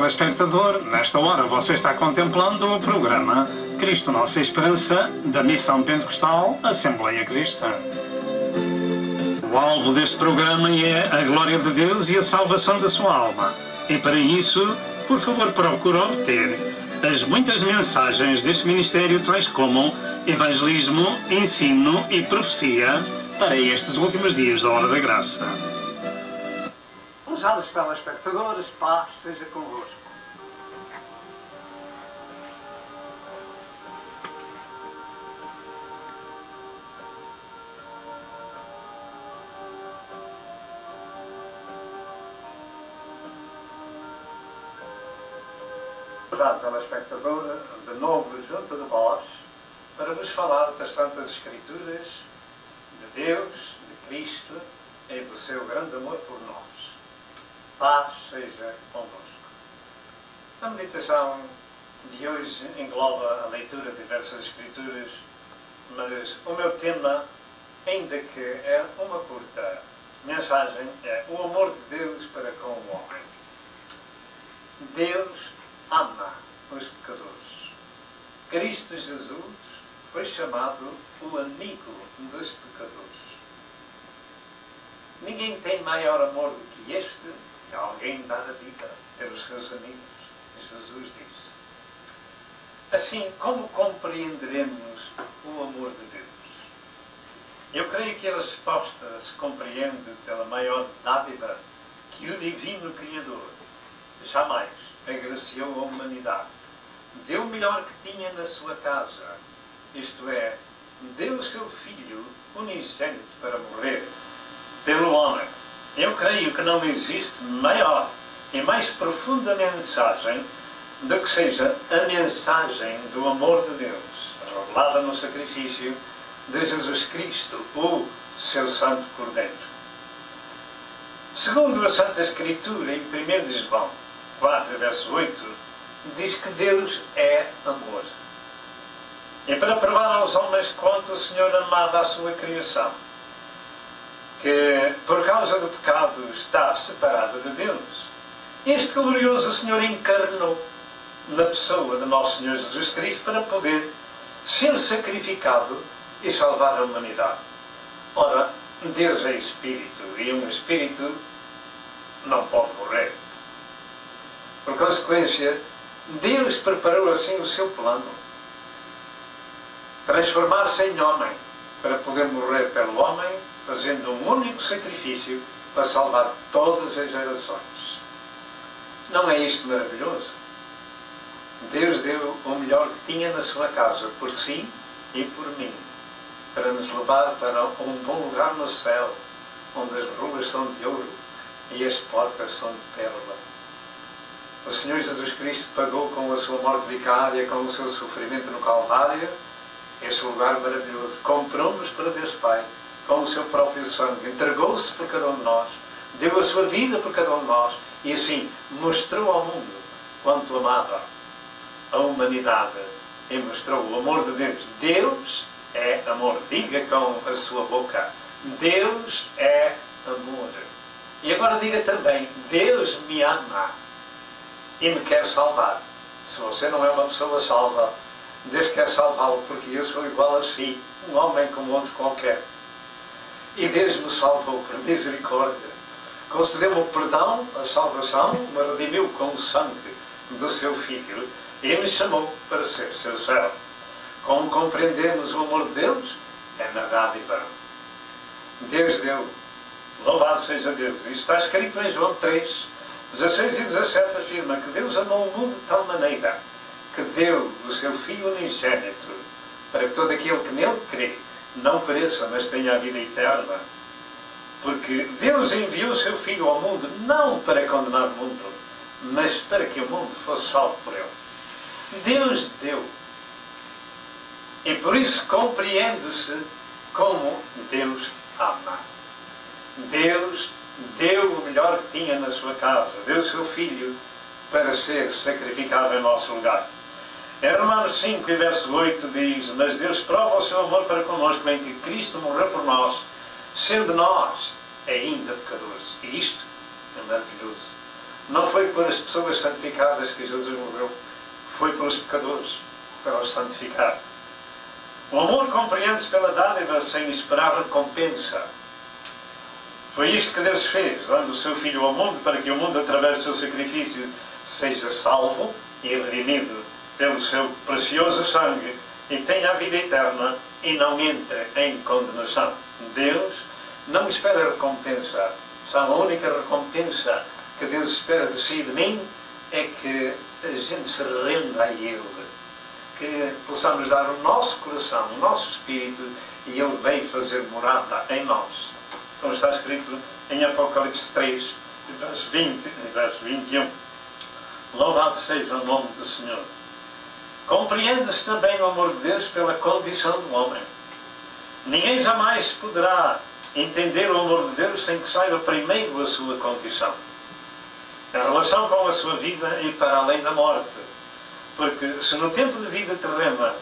telespectador, nesta hora você está contemplando o programa Cristo Nossa Esperança, da Missão Pentecostal Assembleia Cristã. O alvo deste programa é a glória de Deus e a salvação da sua alma. E para isso, por favor, procure obter as muitas mensagens deste ministério, tais como evangelismo, ensino e profecia, para estes últimos dias da Hora da Graça. Prezados telespectadores, paz seja convosco. Prezado telespectador, de novo junto de vós, para vos falar das Santas Escrituras, de Deus, de Cristo e do seu grande amor por nós. Paz seja convosco. A meditação de hoje engloba a leitura de diversas Escrituras, mas o meu tema, ainda que é uma curta mensagem, é o amor de Deus para com o homem. Deus ama os pecadores. Cristo Jesus foi chamado o amigo dos pecadores. Ninguém tem maior amor do que este, que alguém dá a vida pelos seus amigos. Jesus disse. Assim, como compreenderemos o amor de Deus? Eu creio que a resposta se compreende pela maior dádiva que o Divino Criador jamais agraciou a humanidade. Deu o melhor que tinha na sua casa, isto é, deu o seu Filho unigênito para morrer pelo homem. Eu creio que não existe maior e mais profunda mensagem do que seja a mensagem do amor de Deus, revelada no sacrifício de Jesus Cristo, o seu Santo Cordeiro. Segundo a Santa Escritura, em 1 João 4, verso 8, diz que Deus é amor. E para provar aos homens quanto o Senhor amava a sua criação, que por causa do pecado está separada de Deus, este glorioso Senhor encarnou na pessoa de nosso Senhor Jesus Cristo para poder ser sacrificado e salvar a humanidade. Ora, Deus é Espírito e um Espírito não pode morrer. Por consequência, Deus preparou assim o seu plano, transformar-se em homem para poder morrer pelo homem, fazendo um único sacrifício para salvar todas as gerações. Não é isto maravilhoso? Deus deu o melhor que tinha na sua casa, por si e por mim, para nos levar para um bom lugar no céu, onde as ruas são de ouro e as portas são de pérola. O Senhor Jesus Cristo pagou com a sua morte vicária, com o seu sofrimento no Calvário, esse lugar maravilhoso. Comprou-nos para Deus Pai, com o seu próprio sangue, entregou-se por cada um de nós, deu a sua vida por cada um de nós, e assim mostrou ao mundo quanto amava a humanidade e mostrou o amor de Deus. Deus é amor. Diga com a sua boca: Deus é amor. E agora diga também: Deus me ama e me quer salvar. Se você não é uma pessoa salva, Deus quer salvá-lo, porque eu sou igual a si, um homem como outro qualquer. E Deus me salvou por misericórdia. Concedeu-me o perdão, a salvação, me redimiu com o sangue do seu Filho e me chamou para ser seu servo. Como compreendemos o amor de Deus? É na dádiva. Deus deu. Louvado seja Deus. Isto está escrito em João 3, 16 e 17, afirma que Deus amou o mundo de tal maneira que deu o seu Filho unigênito, para que todo aquele que nele crê não pereça, mas tenha a vida eterna. Porque Deus enviou o seu Filho ao mundo não para condenar o mundo, mas para que o mundo fosse salvo por ele. Deus deu. E por isso compreende-se como Deus ama. Deus deu o melhor que tinha na sua casa, deu o seu Filho para ser sacrificado em nosso lugar. Em Romanos 5, verso 8 diz: mas Deus prova o seu amor para connosco em que Cristo morreu por nós, sendo nós ainda pecadores. E isto é maravilhoso. Não foi por as pessoas santificadas que Jesus morreu, foi pelos pecadores, para os santificar. O amor compreende-se pela dádiva sem esperar recompensa. Foi isto que Deus fez, dando o seu Filho ao mundo, para que o mundo, através do seu sacrifício, seja salvo e redimido pelo seu precioso sangue e tenha a vida eterna e não entre em condenação. Deus não espera recompensa. Sabe, a única recompensa que Deus espera de si e de mim é que a gente se renda a Ele, que possamos dar o nosso coração, o nosso espírito, e Ele veio fazer morada em nós. Como está escrito em Apocalipse 3, verso 20 e verso 21. Louvado seja o nome do Senhor. Compreende-se também o amor de Deus pela condição do homem. Ninguém jamais poderá entender o amor de Deus sem que saiba primeiro a sua condição. A relação com a sua vida e para além da morte. Porque se no tempo de vida terrena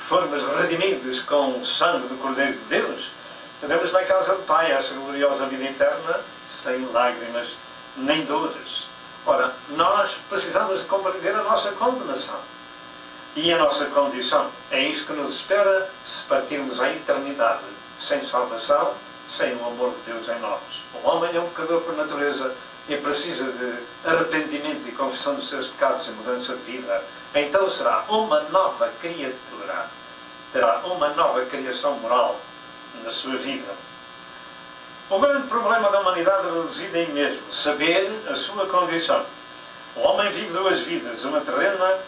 formos redimidos com o sangue do Cordeiro de Deus, teremos na casa do Pai essa gloriosa vida eterna, sem lágrimas nem dores. Ora, nós precisamos de compreender a nossa condenação e a nossa condição. É isto que nos espera se partirmos à eternidade, sem salvação, sem o amor de Deus em nós. O homem é um pecador por natureza e precisa de arrependimento e confissão dos seus pecados e mudança de vida. Então será uma nova criatura, terá uma nova criação moral na sua vida. O grande problema da humanidade reside em mesmo saber a sua condição. O homem vive duas vidas, uma terrena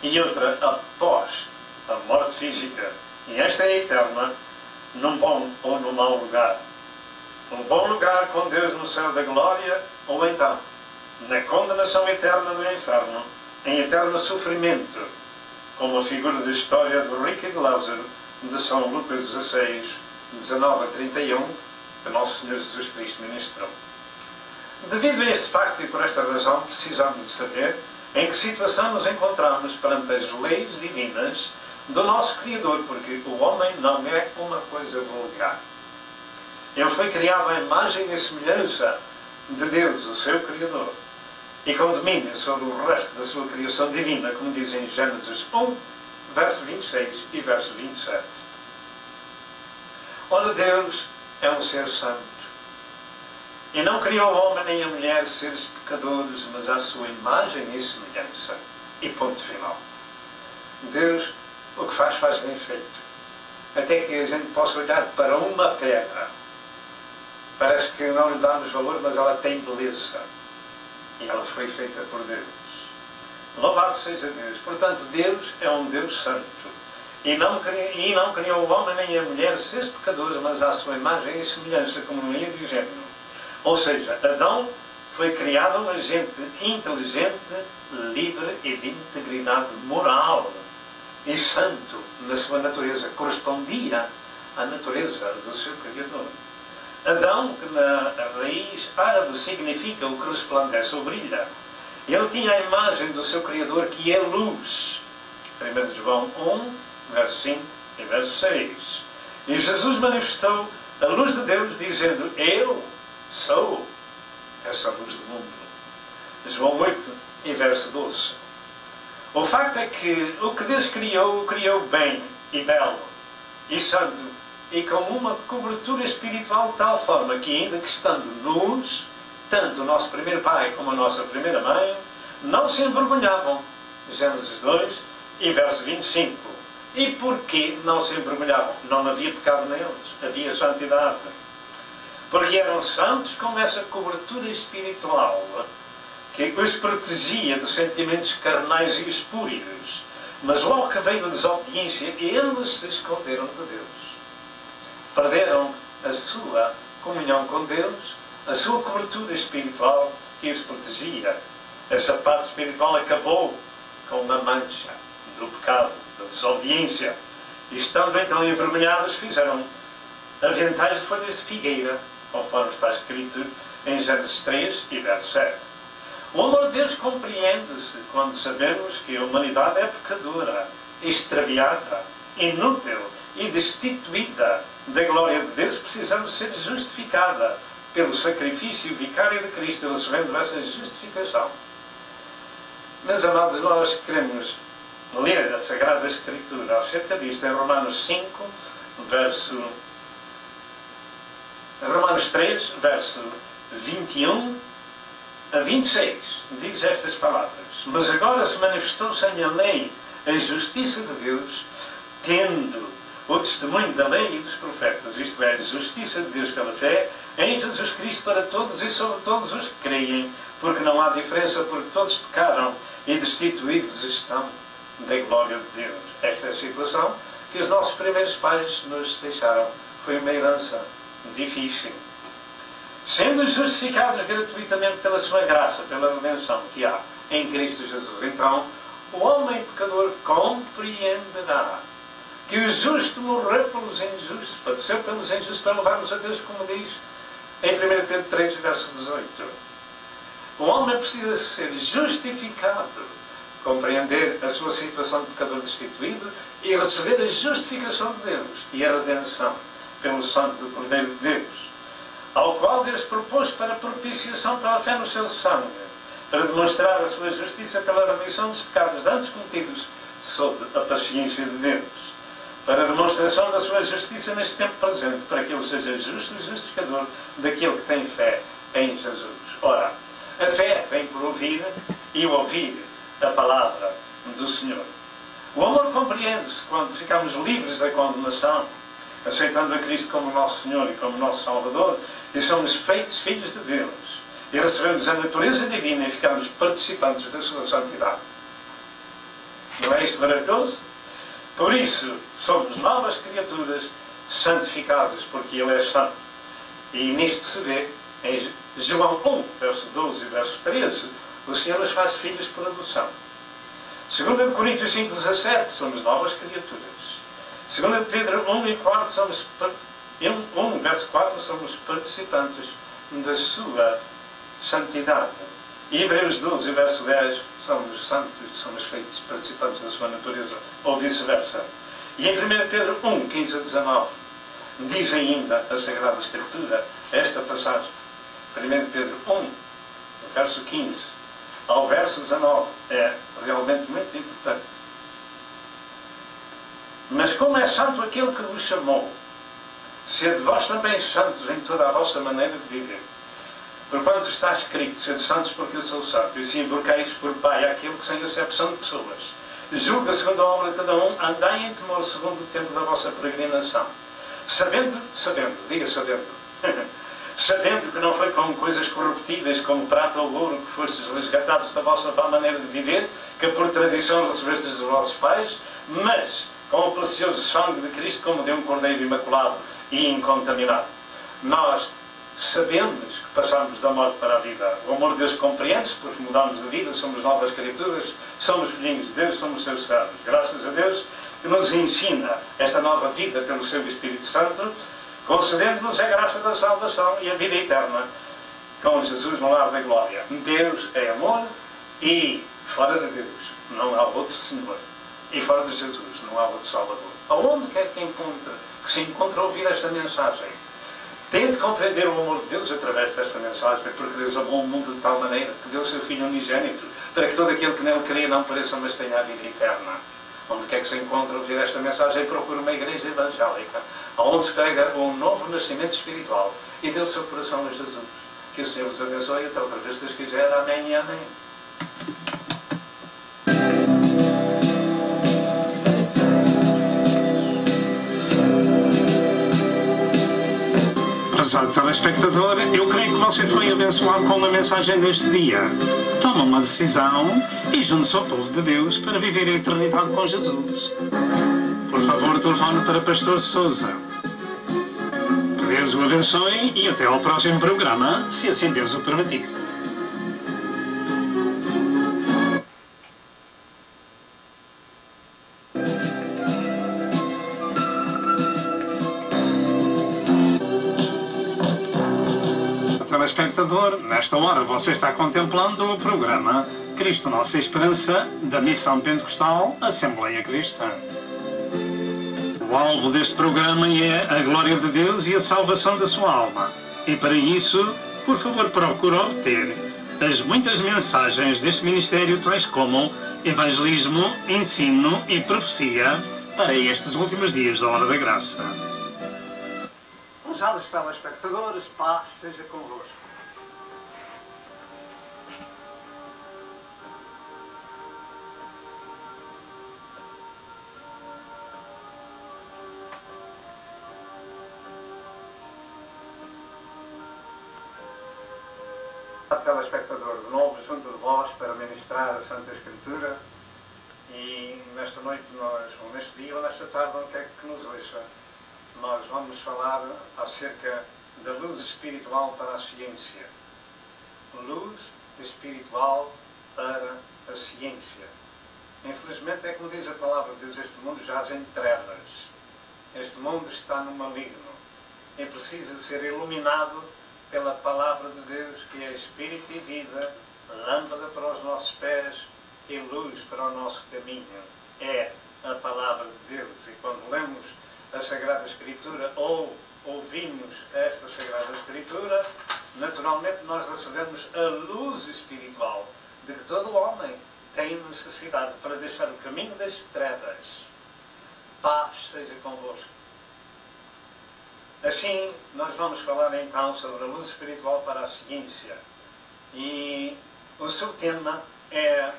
e outra após a morte física. E esta é eterna, num bom ou num mau lugar. Um bom lugar com Deus no céu da glória, ou então na condenação eterna do inferno, em eterno sofrimento, como a figura da história do rico e de Lázaro, de São Lucas 16, 19 a 31, que Nosso Senhor Jesus Cristo ministrou. Devido a este facto e por esta razão, precisamos de saber em que situação nos encontramos perante as leis divinas do nosso Criador, porque o homem não é uma coisa vulgar. Ele foi criado à imagem e semelhança de Deus, o seu Criador, e com domínio sobre o resto da sua criação divina, como diz em Gênesis 1, verso 26 e verso 27. Ora, Deus é um ser santo, e não criou o homem nem a mulher seres pecadores, mas à sua imagem e semelhança. E ponto final. Deus, o que faz, faz bem feito. Até que a gente possa olhar para uma pedra. Parece que não lhe damos valor, mas ela tem beleza. E ela foi feita por Deus. Louvado seja Deus. Portanto, Deus é um Deus santo. E não criou o homem nem a mulher seres pecadores, mas à sua imagem e semelhança, como não ia dizendo. Ou seja, Adão foi criado um agente inteligente, livre e de integridade moral e santo na sua natureza. Correspondia à natureza do seu Criador. Adão, que na raiz árabe significa o que resplandece ou brilha. Ele tinha a imagem do seu Criador, que é luz. 1 João 1, verso 5 e verso 6. E Jesus manifestou a luz de Deus, dizendo: eu sou essa luz do mundo. João 8, e verso 12. O facto é que o que Deus criou, o criou bem e belo e santo, e com uma cobertura espiritual de tal forma que, ainda que estando nus, tanto o nosso primeiro pai como a nossa primeira mãe não se envergonhavam. Gênesis 2 e verso 25. E porquê não se envergonhavam? Não havia pecado neles, havia santidade. Porque eram santos com essa cobertura espiritual que os protegia de sentimentos carnais e espúrios. Mas logo que veio a desobediência, eles se esconderam de Deus. Perderam a sua comunhão com Deus, a sua cobertura espiritual que os protegia. Essa parte espiritual acabou com uma mancha do pecado, da desobediência. E estando então envergonhados, fizeram aventais de folhas de figueira, conforme está escrito em Gênesis 3 e verso 7. O amor de Deus compreende-se quando sabemos que a humanidade é pecadora, extraviada, inútil e destituída da glória de Deus, precisando ser justificada pelo sacrifício vicário de Cristo, recebendo essa justificação. Meus amados, nós queremos ler a Sagrada Escritura acerca disto em Romanos 3, verso 21 a 26, diz estas palavras: Mas agora se manifestou sem a lei a justiça de Deus, tendo o testemunho da lei e dos profetas, isto é, a justiça de Deus pela fé, em Jesus Cristo para todos e sobre todos os que creem, porque não há diferença, porque todos pecaram e destituídos estão da glória de Deus. Esta é a situação que os nossos primeiros pais nos deixaram. Foi uma herança difícil. Sendo justificados gratuitamente pela sua graça, pela redenção que há em Cristo Jesus, então o homem pecador compreenderá que o justo morreu pelos injustos, padeceu pelos injustos para levar-nos a Deus, como diz em 1 Pedro 3, verso 18. O homem precisa ser justificado, compreender a sua situação de pecador destituído e receber a justificação de Deus e a redenção pelo sangue do Cordeiro de Deus, ao qual Deus propôs para propiciação pela fé no seu sangue, para demonstrar a sua justiça pela remissão dos pecados antes cometidos sob a paciência de Deus, para a demonstração da sua justiça neste tempo presente, para que ele seja justo e justificador daquele que tem fé em Jesus. Ora, a fé vem por ouvir e ouvir a palavra do Senhor. O amor compreende-se quando ficamos livres da condenação, aceitando a Cristo como nosso Senhor e como nosso Salvador, e somos feitos filhos de Deus, e recebemos a natureza divina e ficamos participantes da sua santidade. Não é isto maravilhoso? Por isso, somos novas criaturas santificadas, porque Ele é santo. E nisto se vê, em João 1, verso 12 e verso 13, o Senhor nos faz filhos por adoção. 2 Coríntios 5, 17, somos novas criaturas. 2 Pedro 1 e 4, somos 1, verso 4, somos participantes da sua santidade. E Hebreus 12, verso 10, somos santos, somos feitos participantes da sua natureza, ou vice-versa. E em 1 Pedro 1, 15 a 19, diz ainda a Sagrada Escritura, esta passagem, 1 Pedro 1, verso 15 ao verso 19, é realmente muito importante. Mas como é santo aquele que vos chamou, sede vós também santos em toda a vossa maneira de viver. Porquanto está escrito, sede santos porque eu sou santo, e se invoqueis por Pai aquele que sem acepção de pessoas julga segundo a obra de cada um, andai em temor segundo o tempo da vossa peregrinação. Sabendo, sabendo que não foi com coisas corruptíveis, como prata ou ouro, que fostes resgatados da vossa vã maneira de viver, que por tradição recebestes dos vossos pais, mas com o precioso sangue de Cristo, como de um cordeiro imaculado e incontaminado. Nós sabemos que passamos da morte para a vida. O amor de Deus compreende-se, porque mudamos de vida, somos novas criaturas, somos filhinhos de Deus, somos seus servos. Graças a Deus que nos ensina esta nova vida pelo seu Espírito Santo, concedendo-nos a graça da salvação e a vida eterna com Jesus no lar da glória. Deus é amor e fora de Deus não há outro Senhor. E fora de Jesus não há outro Salvador. Aonde quer que se encontre a ouvir esta mensagem, tente compreender o amor de Deus através desta mensagem, porque Deus amou o mundo de tal maneira que deu o seu Filho unigênito, para que todo aquele que nele crê não pereça, mas tenha a vida eterna. Onde quer que se encontre a ouvir esta mensagem, procure uma igreja evangélica, onde se prega um novo nascimento espiritual e dê o seu coração a Jesus. Que o Senhor vos abençoe. Até outra vez, se Deus quiser. Amém e amém. Prezado telespectador, eu creio que você foi abençoado com a mensagem deste dia. Toma uma decisão e junte-se ao povo de Deus para viver a eternidade com Jesus. Por favor, telefone para Pastor Sousa. Que Deus o abençoe e até ao próximo programa, se assim Deus o permitir. Telespectador, nesta hora você está contemplando o programa Cristo Nossa Esperança, da Missão Pentecostal Assembleia Cristã. O alvo deste programa é a glória de Deus e a salvação da sua alma. E para isso, por favor, procure obter as muitas mensagens deste ministério, tais como evangelismo, ensino e profecia para estes últimos dias da Hora da Graça. Prezados telespectadores, paz seja convosco. Telespectador, de novo junto de vós para ministrar a Santa Escritura, e nesta noite ou neste dia ou nesta tarde, onde quer que nos ouça, nós vamos falar acerca da luz espiritual para a ciência. Luz espiritual para a ciência. Infelizmente, é como diz a palavra de Deus, este mundo jaz em trevas. Este mundo está no maligno e precisa ser iluminado pela palavra de Deus, que é Espírito e vida, lâmpada para os nossos pés e luz para o nosso caminho. É a palavra de Deus. E quando lemos a Sagrada Escritura ou ouvimos esta Sagrada Escritura, naturalmente nós recebemos a luz espiritual de que todo homem tem necessidade para deixar o caminho das trevas. Paz seja convosco. Assim, nós vamos falar então sobre a luz espiritual para a ciência. E o seu tema é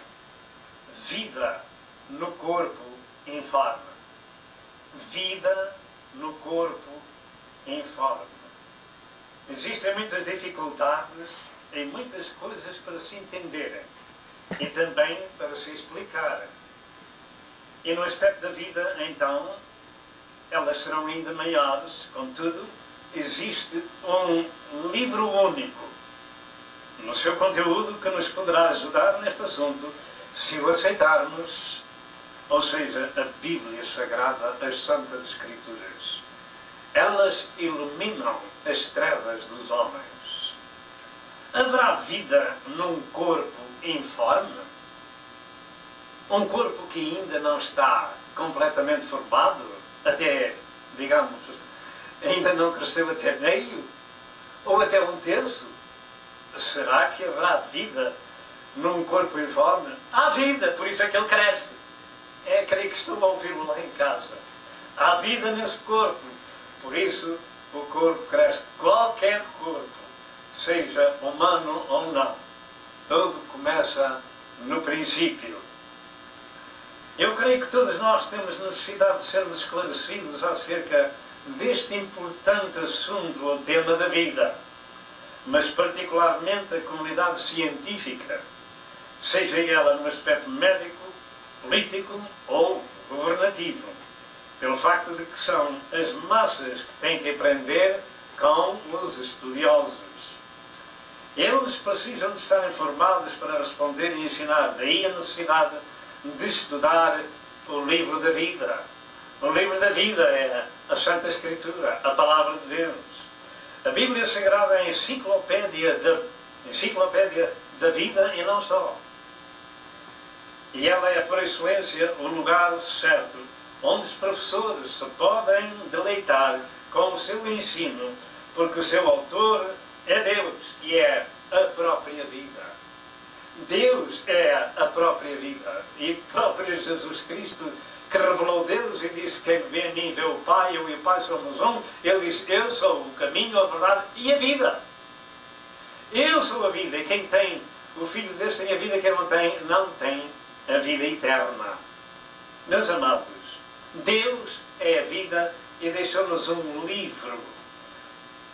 vida no corpo informe. Vida no corpo informe. Existem muitas dificuldades e muitas coisas para se entenderem e também para se explicarem. E no aspecto da vida, então, elas serão ainda maiores. Contudo, existe um livro único no seu conteúdo que nos poderá ajudar neste assunto, se o aceitarmos, ou seja, a Bíblia Sagrada, as Santas Escrituras. Elas iluminam as trevas dos homens. Haverá vida num corpo informe? Um corpo que ainda não está completamente formado? Até, digamos, ainda não cresceu até meio? Ou até um terço? Será que haverá vida num corpo informe? Há vida, por isso é que ele cresce. Creio que estou a ouvi-lo lá em casa. Há vida nesse corpo, por isso o corpo cresce. Qualquer corpo, seja humano ou não, tudo começa no princípio. Eu creio que todos nós temos necessidade de sermos esclarecidos acerca deste importante assunto, o tema da vida, mas particularmente a comunidade científica, seja ela no aspecto médico, político ou governativo, pelo facto de que são as massas que têm que aprender com os estudiosos. Eles precisam de estar informados para responder e ensinar, daí a necessidade de estudar o livro da vida. O livro da vida é a Santa Escritura, a Palavra de Deus. A Bíblia Sagrada é a enciclopédia da vida e não só. E ela é, por excelência, o lugar certo onde os professores se podem deleitar com o seu ensino, porque o seu autor é Deus, que é a própria vida. Deus é a própria vida. E próprio Jesus Cristo, que revelou Deus e disse: quem vê a mim vê o Pai, eu e o Pai somos um. Ele disse: eu sou o caminho, a verdade e a vida. Eu sou a vida, e quem tem o Filho de Deus tem a vida, quem não tem a vida eterna. Meus amados, Deus é a vida e deixou-nos um livro,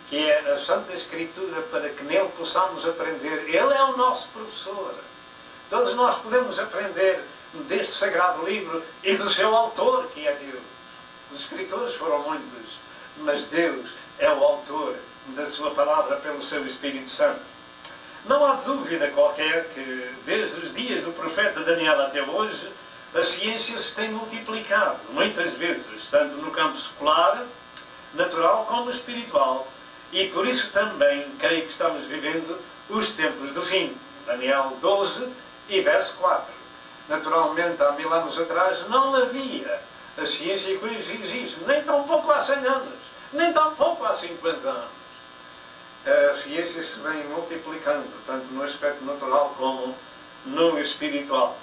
que é a Santa Escritura, para que nele possamos aprender. Ele é o nosso professor. Todos nós podemos aprender deste sagrado livro e do seu autor, que é Deus. Os escritores foram muitos, mas Deus é o autor da sua palavra pelo seu Espírito Santo. Não há dúvida qualquer que, desde os dias do profeta Daniel até hoje, a ciência se tem multiplicado, muitas vezes, tanto no campo secular, natural, como espiritual. E por isso também creio que estamos vivendo os tempos do fim. Daniel 12 e verso 4. Naturalmente, há 1000 anos atrás, não havia a ciência que hoje existe, nem tão pouco há 100 anos, nem tão pouco há 50 anos. a ciência se vem multiplicando, tanto no aspecto natural como no espiritual.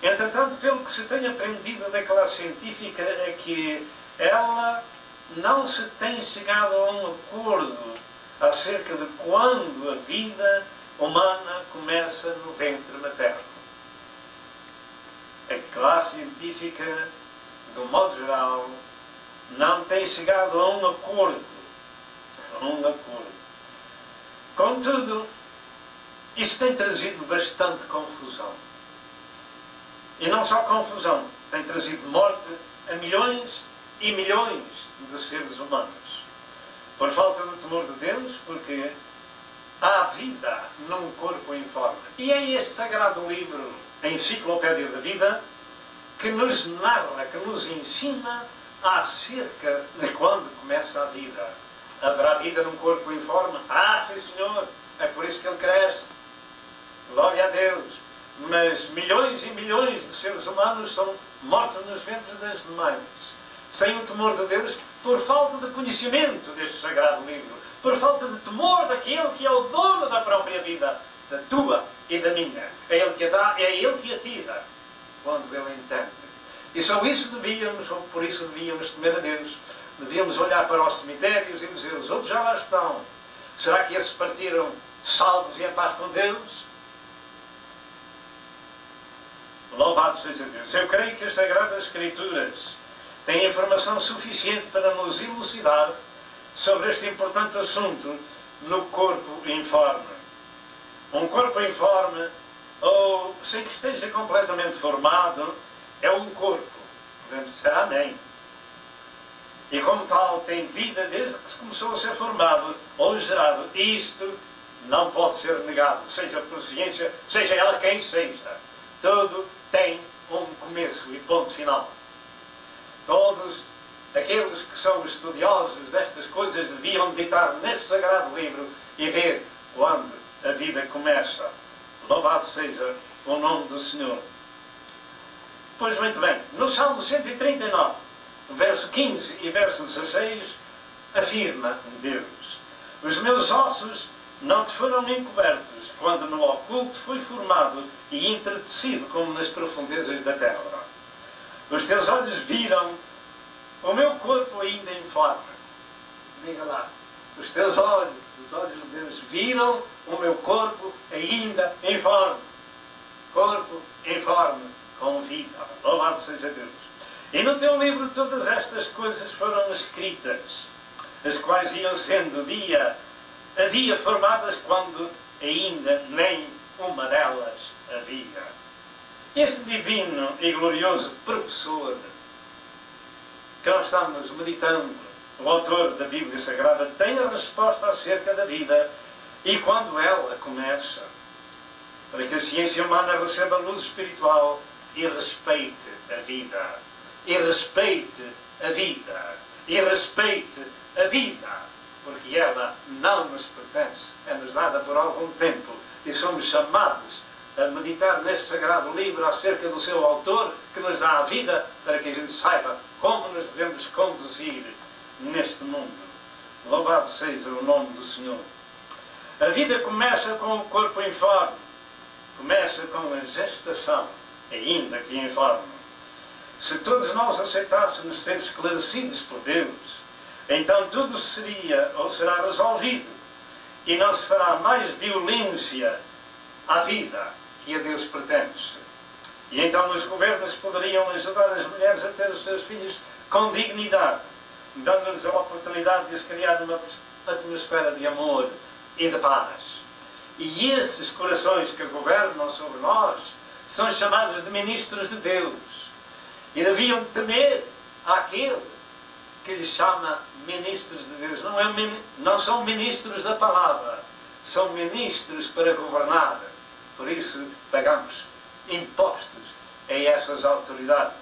Entretanto, pelo que se tem aprendido da classe científica, é que ela não se tem chegado a um acordo acerca de quando a vida humana começa no ventre materno. A classe científica, de um modo geral, não tem chegado a um acordo. Contudo, isso tem trazido bastante confusão. E não só confusão, tem trazido morte a milhões e milhões de seres humanos. Por falta do temor de Deus, porque há vida num corpo informe. E é este sagrado livro, a Enciclopédia da Vida, que nos narra, que nos ensina acerca de quando começa a vida. Haverá vida num corpo informe? Ah, sim senhor, é por isso que ele cresce. Glória a Deus. Mas milhões e milhões de seres humanos são mortos nos ventres das mães, sem o temor de Deus, por falta de conhecimento deste sagrado livro, por falta de temor daquele que é o dono da própria vida, da tua e da minha. É Ele que a dá, é Ele que a tira, quando Ele entende. E só isso devíamos, ou por isso devíamos temer a Deus. Devíamos olhar para os cemitérios e dizer: os outros já lá estão. Será que esses partiram salvos e em paz com Deus? Louvado seja Deus. Eu creio que as Sagradas Escrituras têm informação suficiente para nos elucidar sobre este importante assunto no corpo informe. Um corpo informe, ou sem que esteja completamente formado, é um corpo. Podemos dizer amém. E como tal tem vida desde que se começou a ser formado ou gerado. Isto não pode ser negado, seja por ciência, seja ela quem seja. Tudo tem um começo e ponto final. Todos aqueles que são estudiosos destas coisas deviam meditar neste sagrado livro e ver quando a vida começa. Louvado seja o nome do Senhor. Pois muito bem, no Salmo 139, verso 15 e verso 16, afirma Deus: os meus ossos não te foram encobertos, quando no oculto fui formado e entretecido como nas profundezas da terra. Os teus olhos viram o meu corpo ainda informe. Diga lá, os teus olhos, os olhos de Deus, viram o meu corpo ainda informe. Corpo informe, com vida. Louvado seja Deus. E no teu livro todas estas coisas foram escritas, as quais iam sendo dia a dia formadas quando ainda nem uma delas havia. Este divino e glorioso professor que nós estamos meditando, o autor da Bíblia Sagrada, tem a resposta acerca da vida e quando ela começa, para que a ciência humana receba luz espiritual e respeite a vida. E respeite a vida. E respeite a vida. Porque ela não nos pertence. É-nos dada por algum tempo. E somos chamados a meditar neste sagrado livro acerca do seu autor, que nos dá a vida, para que a gente saiba como nos devemos conduzir neste mundo. Louvado seja o nome do Senhor. A vida começa com o corpo informe. Começa com a gestação, ainda que informe. Se todos nós aceitássemos ser esclarecidos por Deus, então tudo seria ou será resolvido e não se fará mais violência à vida que a Deus pertence. E então os governos poderiam ajudar as mulheres a ter os seus filhos com dignidade, dando-lhes a oportunidade de se criar numa atmosfera de amor e de paz. E esses corações que governam sobre nós são chamados de ministros de Deus. E deviam temer àquele que lhes chama ministros de Deus. Não são ministros da palavra, são ministros para governar. Por isso pagamos impostos a essas autoridades.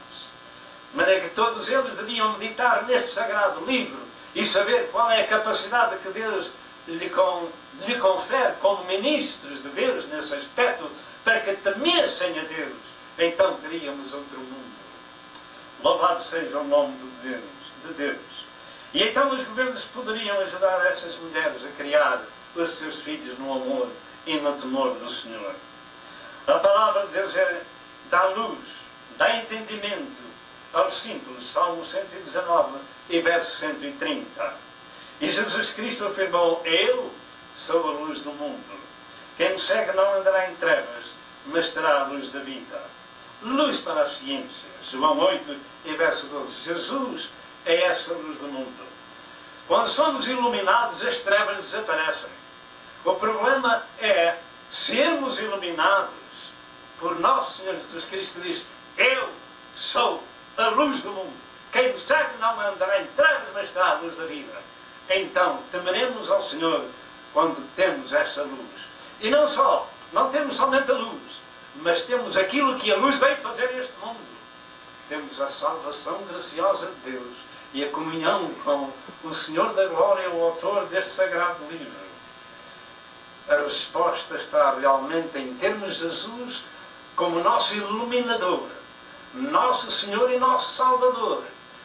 De maneira que todos eles deviam meditar neste sagrado livro e saber qual é a capacidade que Deus lhe confere como ministros de Deus nesse aspecto, para que temessem a Deus. Então teríamos outro mundo. Louvado seja o nome de Deus. E então os governos poderiam ajudar essas mulheres a criar os seus filhos no amor e no temor do Senhor. A palavra de Deus dá luz, dá entendimento aos simples. Salmo 119 e verso 130. E Jesus Cristo afirmou: eu sou a luz do mundo. Quem me segue não andará em trevas, mas terá a luz da vida. Luz para a ciência. João 8 e verso 12. Jesus é essa luz do mundo. Quando somos iluminados, as trevas desaparecem. O problema é sermos iluminados por nosso Senhor Jesus Cristo, que diz: eu sou a luz do mundo. Quem me segue não andará em trevas, mas terá a luz da vida. Então, temeremos ao Senhor quando temos essa luz. E não só, não temos somente a luz, mas temos aquilo que a luz veio fazer neste mundo. Temos a salvação graciosa de Deus e a comunhão com o Senhor da Glória, o autor deste sagrado livro. A resposta está realmente em termos Jesus como nosso iluminador, nosso Senhor e nosso Salvador,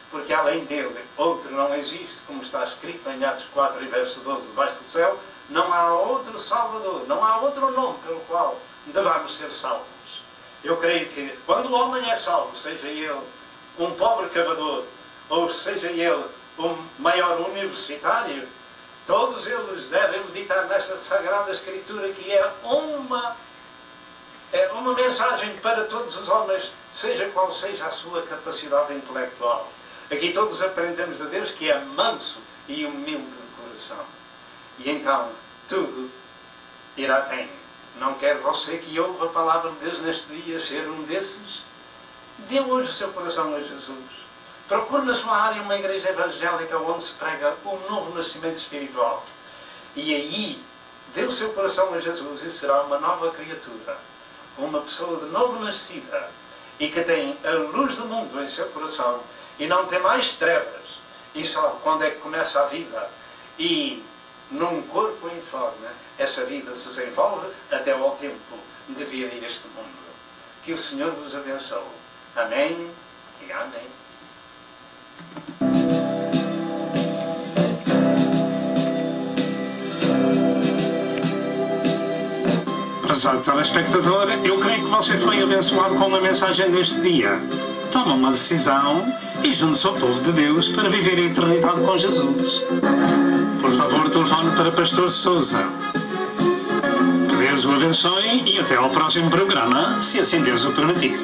porque além dele outro não existe, como está escrito em Atos 4 e verso 12, debaixo do céu, não há outro Salvador, não há outro nome pelo qual devamos ser salvos. Eu creio que quando o homem é salvo, seja ele um pobre cavador, ou seja ele um maior universitário, todos eles devem meditar nessa Sagrada Escritura, que é uma mensagem para todos os homens, seja qual seja a sua capacidade intelectual. Aqui todos aprendemos de Deus que é manso e humilde de coração. E então tudo irá bem. Não quer você que ouve a palavra de Deus neste dia ser um desses? Dê hoje o seu coração a Jesus. Procure na sua área uma igreja evangélica onde se prega o novo nascimento espiritual. E aí, dê o seu coração a Jesus e será uma nova criatura. Uma pessoa de novo nascida e que tem a luz do mundo em seu coração e não tem mais trevas. E sabe quando é que começa a vida. E num corpo informe, essa vida se desenvolve até ao tempo de vir a este mundo. Que o Senhor vos abençoe. Amém e amém. Prezado telespectador, eu creio que você foi abençoado com a mensagem deste dia. Toma uma decisão e junte-se ao povo de Deus para viver a eternidade com Jesus. Por favor, telefone para Pastor Sousa. Que Deus o abençoe e até ao próximo programa, se assim Deus o permitir.